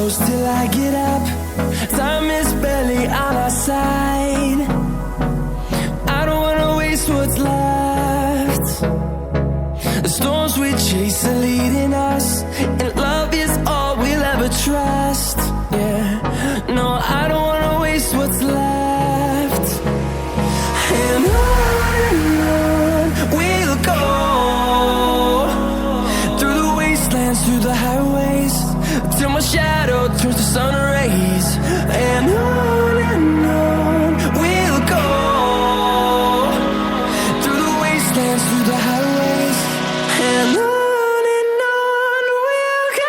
close till I get up. Time is barely on our side. I don't wanna waste what's left. The storms we chase are leading us, and love is all we'll ever trust. Yeah, no, I don't wanna waste what's left. And on we'll go, through the wastelands, through the highways, till my shadow turns to sun rays. And on we'll go, through the wastelands, through the highways, and on we'll go.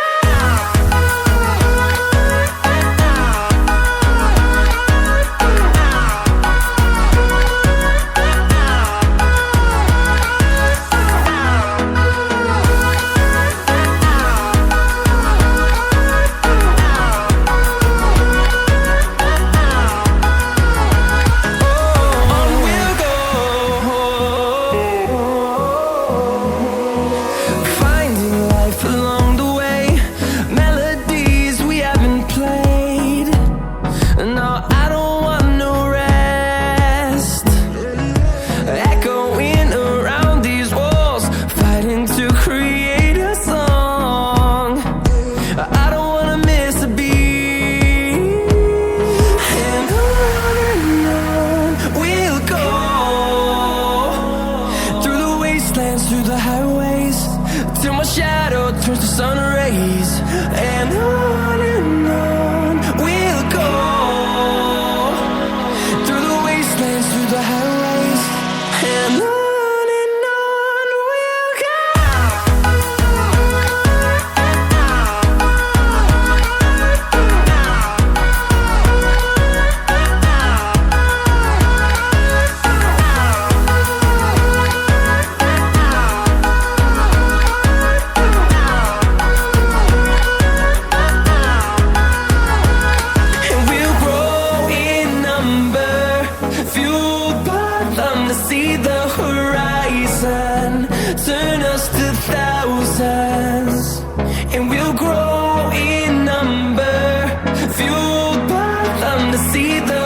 Through the highways, till my shadow turns to sun rays. And on we'll go, through the wastelands, through the highways, and on we'll go. See the horizon, turn us to thousands, and we'll grow in number, fueled by them to see the